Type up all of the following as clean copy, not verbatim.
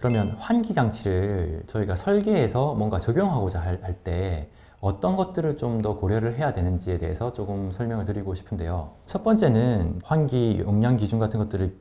그러면 환기 장치를 저희가 설계해서 뭔가 적용하고자 할 때 어떤 것들을 좀 더 고려를 해야 되는지에 대해서 조금 설명을 드리고 싶은데요. 첫 번째는 환기 용량 기준 같은 것들을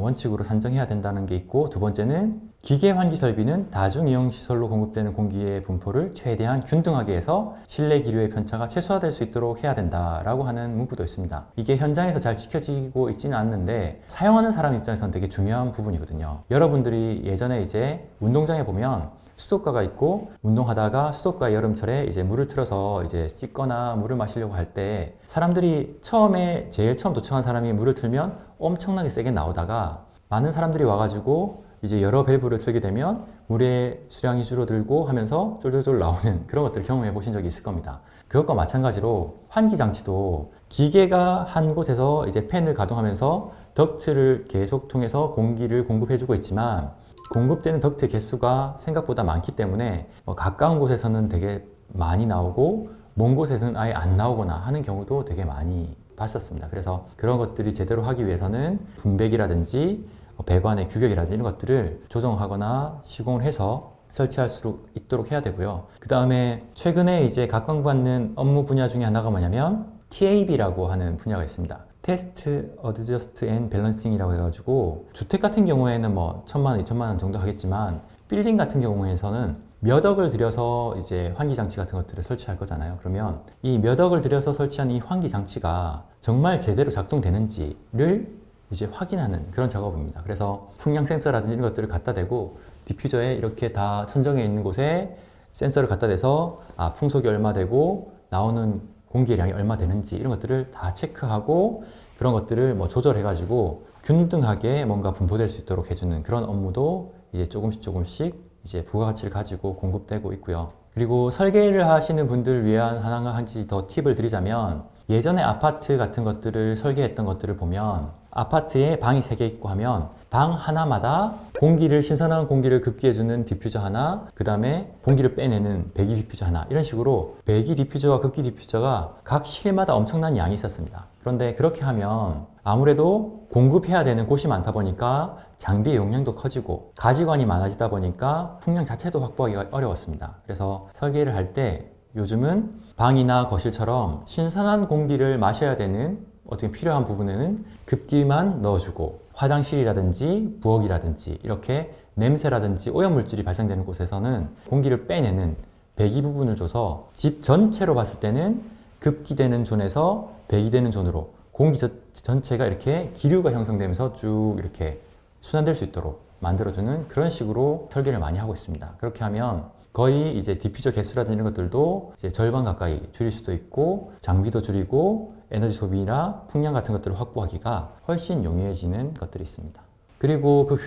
원칙으로 산정해야 된다는 게 있고, 두 번째는 기계 환기 설비는 다중이용시설로 공급되는 공기의 분포를 최대한 균등하게 해서 실내 기류의 편차가 최소화될 수 있도록 해야 된다라고 하는 문구도 있습니다. 이게 현장에서 잘 지켜지고 있지는 않는데 사용하는 사람 입장에서는 되게 중요한 부분이거든요. 여러분들이 예전에 이제 운동장에 보면 수도가가 있고 운동하다가 수도가 여름철에 이제 물을 틀어서 이제 씻거나 물을 마시려고 할 때 사람들이 처음에 제일 처음 도착한 사람이 물을 틀면 엄청나게 세게 나오다가 많은 사람들이 와가지고 이제 여러 밸브를 틀게 되면 물의 수량이 줄어들고 하면서 쫄쫄쫄 나오는 그런 것들을 경험해 보신 적이 있을 겁니다. 그것과 마찬가지로 환기 장치도 기계가 한 곳에서 이제 팬을 가동하면서 덕트를 계속 통해서 공기를 공급해주고 있지만 공급되는 덕트의 개수가 생각보다 많기 때문에 가까운 곳에서는 되게 많이 나오고 먼 곳에서는 아예 안 나오거나 하는 경우도 되게 많이 봤었습니다. 그래서 그런 것들이 제대로 하기 위해서는 분배기라든지 배관의 규격이라든지 이런 것들을 조정하거나 시공을 해서 설치할 수 있도록 해야 되고요. 그 다음에 최근에 이제 각광받는 업무 분야 중에 하나가 뭐냐면 TAB라고 하는 분야가 있습니다. 테스트, 어드저스트 앤 밸런싱이라고 해가지고 주택 같은 경우에는 뭐 1,000만 원, 2,000만 원 정도 하겠지만 빌딩 같은 경우에서는 몇 억을 들여서 이제 환기 장치 같은 것들을 설치할 거잖아요. 그러면 이 몇 억을 들여서 설치한 이 환기 장치가 정말 제대로 작동되는지를 이제 확인하는 그런 작업입니다. 그래서 풍량 센서라든지 이런 것들을 갖다 대고 디퓨저에 이렇게 다 천정해 있는 곳에 센서를 갖다 대서 풍속이 얼마 되고 나오는 공기량이 얼마 되는지 이런 것들을 다 체크하고 그런 것들을 뭐 조절해가지고 균등하게 뭔가 분포될 수 있도록 해주는 그런 업무도 이제 조금씩 이제 부가가치를 가지고 공급되고 있고요. 그리고 설계를 하시는 분들을 위한 하나 한 가지 더 팁을 드리자면 예전에 아파트 같은 것들을 설계했던 것들을 보면 아파트에 방이 3개 있고 하면 방 하나마다 신선한 공기를 급기해주는 디퓨저 하나, 그 다음에 공기를 빼내는 배기 디퓨저 하나, 이런 식으로 배기 디퓨저와 급기 디퓨저가 각 실마다 엄청난 양이 있었습니다. 그런데 그렇게 하면 아무래도 공급해야 되는 곳이 많다 보니까 장비의 용량도 커지고 가지관이 많아지다 보니까 풍량 자체도 확보하기가 어려웠습니다. 그래서 설계를 할 때 요즘은 방이나 거실처럼 신선한 공기를 마셔야 되는 어떻게 필요한 부분에는 급기만 넣어주고 화장실이라든지 부엌이라든지 이렇게 냄새라든지 오염물질이 발생되는 곳에서는 공기를 빼내는 배기 부분을 줘서 집 전체로 봤을 때는 급기되는 존에서 배기되는 존으로 공기 전체가 이렇게 기류가 형성되면서 쭉 이렇게 순환될 수 있도록 만들어주는 그런 식으로 설계를 많이 하고 있습니다. 그렇게 하면 거의 이제 디퓨저 개수라든지 이런 것들도 이제 절반 가까이 줄일 수도 있고 장비도 줄이고 에너지 소비나 풍량 같은 것들을 확보하기가 훨씬 용이해지는 것들이 있습니다. 그리고 그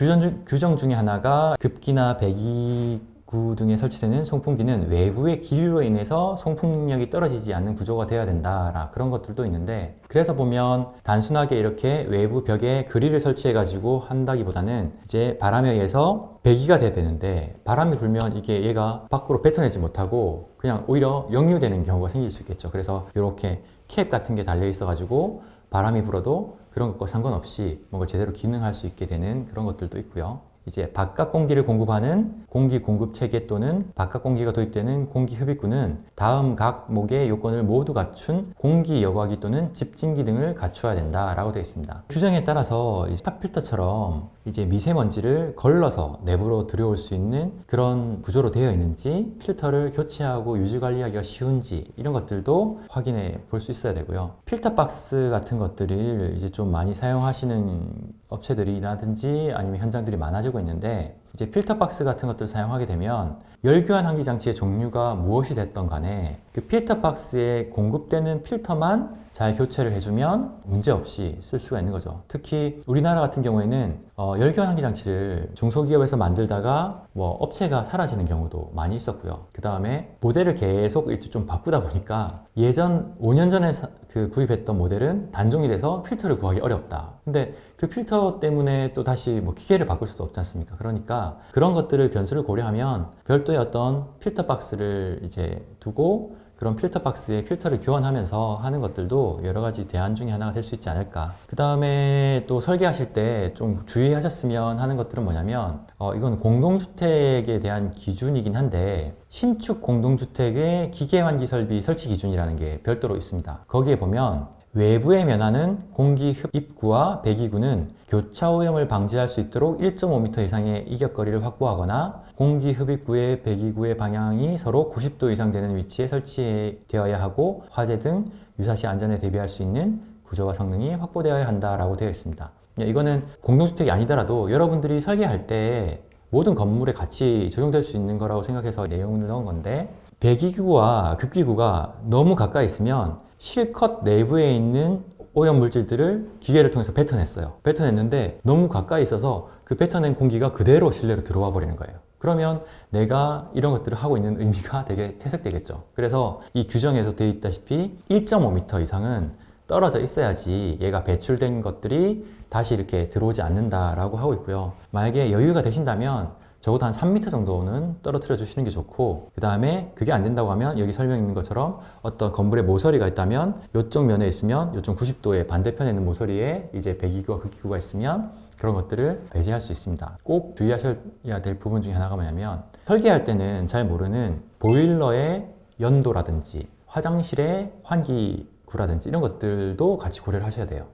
규정 중에 하나가 급기나 배기구 등에 설치되는 송풍기는 외부의 기류로 인해서 송풍 능력이 떨어지지 않는 구조가 되어야 된다 그런 것들도 있는데, 그래서 보면 단순하게 이렇게 외부 벽에 그릴을 설치해 가지고 한다기보다는 이제 바람에 의해서 배기가 돼야 되는데 바람이 불면 이게 얘가 밖으로 뱉어내지 못하고 그냥 오히려 역류되는 경우가 생길 수 있겠죠. 그래서 이렇게 캡 같은 게 달려 있어 가지고 바람이 불어도 그런 것과 상관없이 뭔가 제대로 기능할 수 있게 되는 그런 것들도 있고요. 이제 바깥 공기를 공급하는 공기 공급 체계 또는 바깥 공기가 도입되는 공기 흡입구는 다음 각목의 요건을 모두 갖춘 공기 여과기 또는 집진기 등을 갖추어야 된다라고 되어 있습니다. 규정에 따라서 스팟 필터처럼 이제 미세먼지를 걸러서 내부로 들여올 수 있는 그런 구조로 되어 있는지, 필터를 교체하고 유지 관리하기가 쉬운지 이런 것들도 확인해 볼 수 있어야 되고요. 필터 박스 같은 것들을 이제 좀 많이 사용하시는 업체들이라든지 아니면 현장들이 많아지고 있는데, 이제 필터 박스 같은 것들을 사용하게 되면 열교환 환기 장치의 종류가 무엇이 됐던 간에 그 필터 박스에 공급되는 필터만 잘 교체를 해주면 문제없이 쓸 수가 있는 거죠. 특히 우리나라 같은 경우에는 열교환 환기 장치를 중소기업에서 만들다가 뭐 업체가 사라지는 경우도 많이 있었고요. 그 다음에 모델을 계속 좀 바꾸다 보니까 예전 5년 전에 구입했던 모델은 단종이 돼서 필터를 구하기 어렵다. 근데 그 필터 때문에 또 다시 뭐 기계를 바꿀 수도 없지 않습니까? 그러니까 그런 것들을 변수를 고려하면 별도의 어떤 필터 박스를 이제 두고 그런 필터 박스에 필터를 교환하면서 하는 것들도 여러 가지 대안 중에 하나가 될 수 있지 않을까. 그 다음에 또 설계하실 때 좀 주의하셨으면 하는 것들은 뭐냐면 이건 공동주택에 대한 기준이긴 한데 신축 공동주택의 기계환기 설비 설치 기준이라는 게 별도로 있습니다. 거기에 보면 외부에 면하는 공기 흡입구와 배기구는 교차 오염을 방지할 수 있도록 1.5m 이상의 이격거리를 확보하거나 공기 흡입구의 배기구의 방향이 서로 90도 이상 되는 위치에 설치되어야 하고 화재 등 유사시 안전에 대비할 수 있는 구조와 성능이 확보되어야 한다라고 되어 있습니다. 이거는 공동주택이 아니더라도 여러분들이 설계할 때 모든 건물에 같이 적용될 수 있는 거라고 생각해서 내용을 넣은 건데, 배기구와 급기구가 너무 가까이 있으면 실컷 내부에 있는 오염 물질들을 기계를 통해서 뱉어냈어요. 뱉어냈는데 너무 가까이 있어서 그 뱉어낸 공기가 그대로 실내로 들어와 버리는 거예요. 그러면 내가 이런 것들을 하고 있는 의미가 되게 퇴색되겠죠. 그래서 이 규정에서 되어 있다시피 1.5m 이상은 떨어져 있어야지 얘가 배출된 것들이 다시 이렇게 들어오지 않는다라고 하고 있고요. 만약에 여유가 되신다면 적어도 한 3m 정도는 떨어뜨려 주시는 게 좋고, 그 다음에 그게 안 된다고 하면 여기 설명 있는 것처럼 어떤 건물에 모서리가 있다면 이쪽 면에 있으면 이쪽 90도의 반대편에 있는 모서리에 이제 배기구와 급기구가 있으면 그런 것들을 배제할 수 있습니다. 꼭 주의하셔야 될 부분 중에 하나가 뭐냐면, 설계할 때는 잘 모르는 보일러의 연도라든지 화장실의 환기구라든지 이런 것들도 같이 고려를 하셔야 돼요.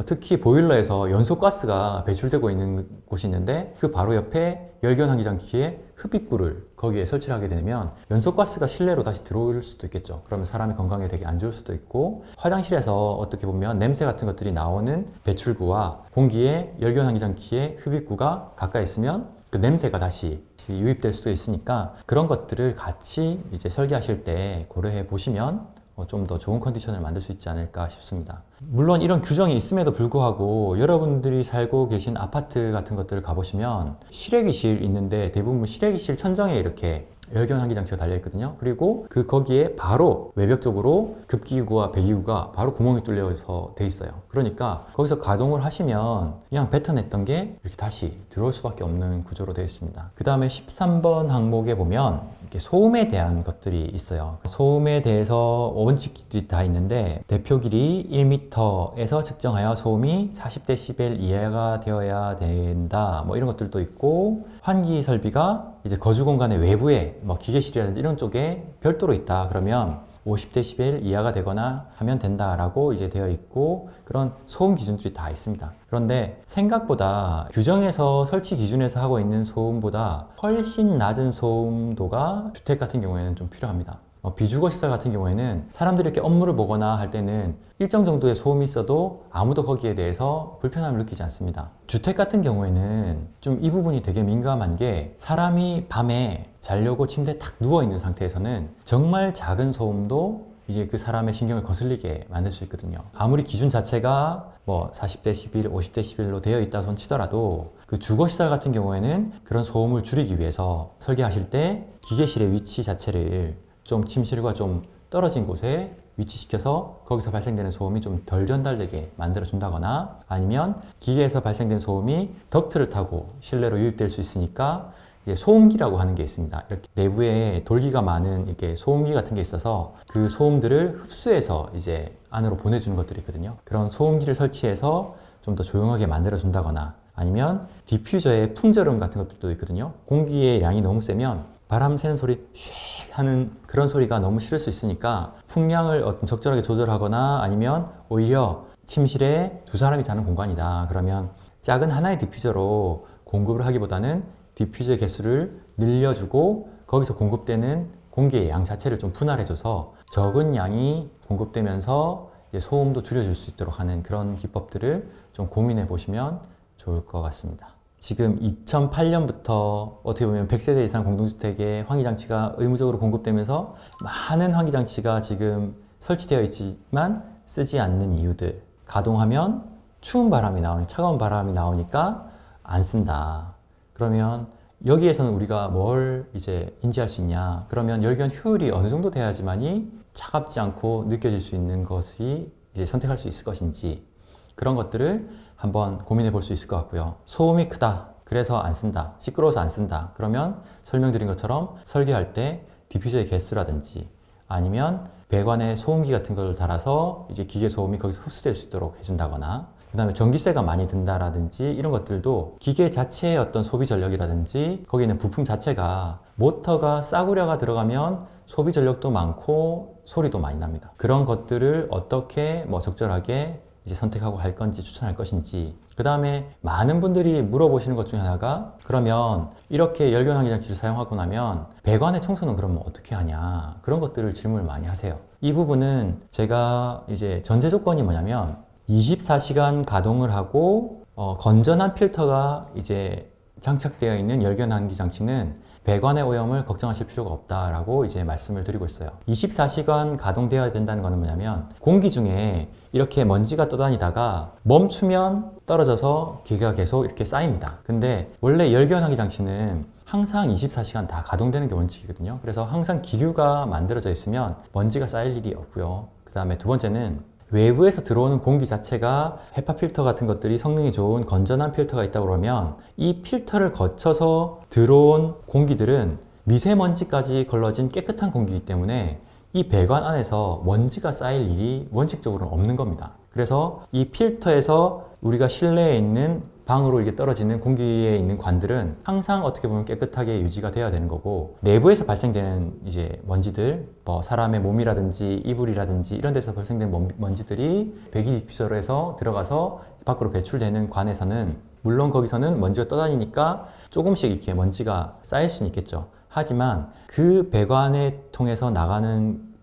특히 보일러에서 연소가스가 배출되고 있는 곳이 있는데 그 바로 옆에 열견환기장치에 흡입구를 거기에 설치를 하게 되면 연소가스가 실내로 다시 들어올 수도 있겠죠. 그러면 사람의 건강에 되게 안 좋을 수도 있고, 화장실에서 어떻게 보면 냄새 같은 것들이 나오는 배출구와 공기에 열견환기장치에 흡입구가 가까이 있으면 그 냄새가 다시 유입될 수도 있으니까 그런 것들을 같이 이제 설계하실 때 고려해 보시면 좀 더 좋은 컨디션을 만들 수 있지 않을까 싶습니다. 물론 이런 규정이 있음에도 불구하고 여러분들이 살고 계신 아파트 같은 것들을 가보시면 실외기실 있는데 대부분 실외기실 천정에 이렇게 열견환기 장치가 달려 있거든요. 그리고 거기에 바로 외벽 쪽으로 급기구와 배기구가 바로 구멍이 뚫려서 돼 있어요. 그러니까 거기서 가동을 하시면 그냥 뱉어냈던 게 이렇게 다시 들어올 수밖에 없는 구조로 되어 있습니다. 그 다음에 13번 항목에 보면 이렇게 소음에 대한 것들이 있어요. 소음에 대해서 원칙들이 다 있는데, 대표 길이 1m에서 측정하여 소음이 40dB 이하가 되어야 된다, 뭐 이런 것들도 있고, 환기 설비가 이제 거주 공간의 외부에 뭐 기계실이라든지 이런 쪽에 별도로 있다 그러면 50dB 이하가 되거나 하면 된다라고 이제 되어 있고, 그런 소음 기준들이 다 있습니다. 그런데 생각보다 규정에서 설치 기준에서 하고 있는 소음보다 훨씬 낮은 소음도가 주택 같은 경우에는 좀 필요합니다. 비주거 시설 같은 경우에는 사람들이 이렇게 업무를 보거나 할 때는 일정 정도의 소음이 있어도 아무도 거기에 대해서 불편함을 느끼지 않습니다. 주택 같은 경우에는 좀 이 부분이 되게 민감한 게, 사람이 밤에 자려고 침대에 탁 누워있는 상태에서는 정말 작은 소음도 이게 그 사람의 신경을 거슬리게 만들 수 있거든요. 아무리 기준 자체가 뭐 40dB, 50dB로 되어 있다 손 치더라도 그 주거시설 같은 경우에는 그런 소음을 줄이기 위해서 설계하실 때 기계실의 위치 자체를 좀 침실과 좀 떨어진 곳에 위치시켜서 거기서 발생되는 소음이 좀 덜 전달되게 만들어 준다거나, 아니면 기계에서 발생된 소음이 덕트를 타고 실내로 유입될 수 있으니까 소음기라고 하는 게 있습니다. 이렇게 내부에 돌기가 많은 이렇게 소음기 같은 게 있어서 그 소음들을 흡수해서 이제 안으로 보내주는 것들이 있거든요. 그런 소음기를 설치해서 좀 더 조용하게 만들어 준다거나, 아니면 디퓨저의 풍절음 같은 것들도 있거든요. 공기의 양이 너무 세면 바람 새는 소리 쉐 하는 그런 소리가 너무 싫을 수 있으니까 풍량을 적절하게 조절하거나, 아니면 오히려 침실에 두 사람이 자는 공간이다 그러면 작은 하나의 디퓨저로 공급을 하기보다는 디퓨저의 개수를 늘려주고 거기서 공급되는 공기의 양 자체를 좀 분할해줘서 적은 양이 공급되면서 소음도 줄여줄 수 있도록 하는 그런 기법들을 좀 고민해 보시면 좋을 것 같습니다. 지금 2008년부터 어떻게 보면 100세대 이상 공동주택에 환기장치가 의무적으로 공급되면서 많은 환기장치가 지금 설치되어 있지만 쓰지 않는 이유들, 가동하면 추운 바람이 나오니 차가운 바람이 나오니까 안 쓴다. 그러면 여기에서는 우리가 뭘 이제 인지할 수 있냐? 그러면 열견 효율이 어느 정도 돼야지만이 차갑지 않고 느껴질 수 있는 것이 이제 선택할 수 있을 것인지, 그런 것들을 한번 고민해 볼 수 있을 것 같고요. 소음이 크다, 그래서 안 쓴다, 시끄러워서 안 쓴다 그러면 설명드린 것처럼 설계할 때 디퓨저의 개수라든지, 아니면 배관에 소음기 같은 걸 달아서 이제 기계 소음이 거기서 흡수될 수 있도록 해준다거나, 그 다음에 전기세가 많이 든다라든지 이런 것들도 기계 자체의 어떤 소비 전력이라든지 거기에 있는 부품 자체가 모터가 싸구려가 들어가면 소비 전력도 많고 소리도 많이 납니다. 그런 것들을 어떻게 적절하게 이제 선택하고 할 건지 추천할 것인지, 그 다음에 많은 분들이 물어보시는 것 중에 하나가, 그러면 이렇게 열변환기 장치를 사용하고 나면 배관의 청소는 그러면 어떻게 하냐, 그런 것들을 질문을 많이 하세요. 이 부분은 제가 이제 전제 조건이 뭐냐면 24시간 가동을 하고 건전한 필터가 이제 장착되어 있는 열변환기 장치는 배관의 오염을 걱정하실 필요가 없다라고 이제 말씀을 드리고 있어요. 24시간 가동되어야 된다는 것은 뭐냐면 공기 중에 이렇게 먼지가 떠다니다가 멈추면 떨어져서 기계가 계속 이렇게 쌓입니다. 근데 원래 열변환기 장치는 항상 24시간 다 가동되는 게 원칙이거든요. 그래서 항상 기류가 만들어져 있으면 먼지가 쌓일 일이 없고요. 그 다음에 두 번째는 외부에서 들어오는 공기 자체가 헤파 필터 같은 것들이 성능이 좋은 건전한 필터가 있다고 그러면 이 필터를 거쳐서 들어온 공기들은 미세먼지까지 걸러진 깨끗한 공기이기 때문에 이 배관 안에서 먼지가 쌓일 일이 원칙적으로는 없는 겁니다. 그래서 이 필터에서 우리가 실내에 있는 방으로 이게 떨어지는 공기에 있는 관들은 항상 어떻게 보면 깨끗하게 유지가 돼야 되는 거고, 내부에서 발생되는 이제 먼지들, 사람의 몸이라든지 이불이라든지 이런 데서 발생된 먼지들이 배기 디퓨저에서 들어가서 밖으로 배출되는 관에서는 물론 거기서는 먼지가 떠다니니까 조금씩 이렇게 먼지가 쌓일 수는 있겠죠. 하지만 그 배관을 통해서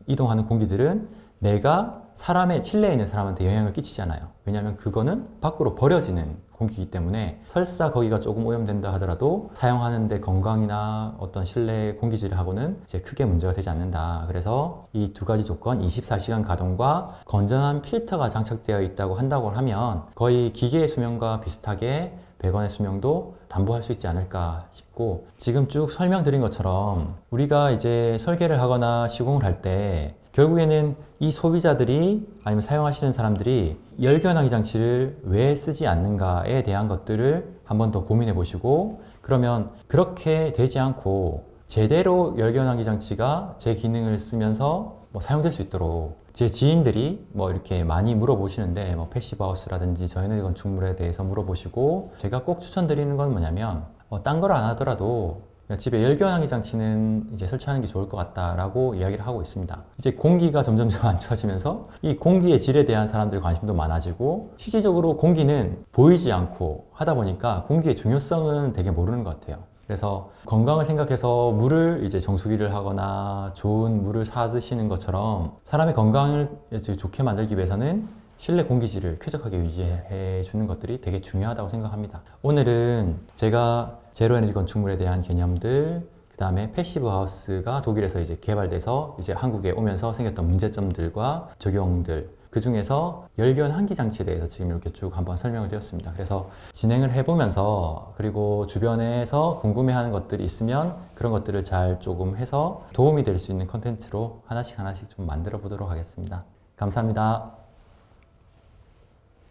이동하는 공기들은 내가 실내에 있는 사람한테 영향을 끼치잖아요. 왜냐하면 그거는 밖으로 버려지는 공기이기 때문에 설사 거기가 조금 오염된다 하더라도 사용하는데 건강이나 어떤 실내 공기질하고는 이제 크게 문제가 되지 않는다. 그래서 이 두 가지 조건, 24시간 가동과 건전한 필터가 장착되어 있다고 한다고 하면 거의 기계의 수명과 비슷하게 배관의 수명도 담보할 수 있지 않을까 싶고, 지금 쭉 설명드린 것처럼 우리가 이제 설계를 하거나 시공을 할 때 결국에는 이 소비자들이 아니면 사용하시는 사람들이 열변환기 장치를 왜 쓰지 않는가에 대한 것들을 한번 더 고민해 보시고, 그러면 그렇게 되지 않고 제대로 열변환기 장치가 제 기능을 쓰면서 사용될 수 있도록, 제 지인들이 이렇게 많이 물어보시는데 패시브 하우스라든지 저희는 건축물에 대해서 물어보시고, 제가 꼭 추천드리는 건 뭐냐면 딴 걸 안 하더라도 집에 열변환기 장치는 이제 설치하는 게 좋을 것 같다라고 이야기를 하고 있습니다. 이제 공기가 점점 안 좋아지면서 이 공기의 질에 대한 사람들의 관심도 많아지고, 실질적으로 공기는 보이지 않고 하다 보니까 공기의 중요성은 되게 모르는 것 같아요. 그래서 건강을 생각해서 물을 이제 정수기를 하거나 좋은 물을 사 드시는 것처럼 사람의 건강을 좋게 만들기 위해서는 실내 공기질을 쾌적하게 유지해 주는 것들이 되게 중요하다고 생각합니다. 오늘은 제가 제로 에너지 건축물에 대한 개념들, 그 다음에 패시브 하우스가 독일에서 이제 개발돼서 이제 한국에 오면서 생겼던 문제점들과 적용들, 그 중에서 열변환기 장치에 대해서 지금 이렇게 쭉 한번 설명을 드렸습니다. 그래서 진행을 해보면서, 그리고 주변에서 궁금해하는 것들이 있으면 그런 것들을 잘 조금 해서 도움이 될 수 있는 컨텐츠로 하나씩 좀 만들어 보도록 하겠습니다. 감사합니다.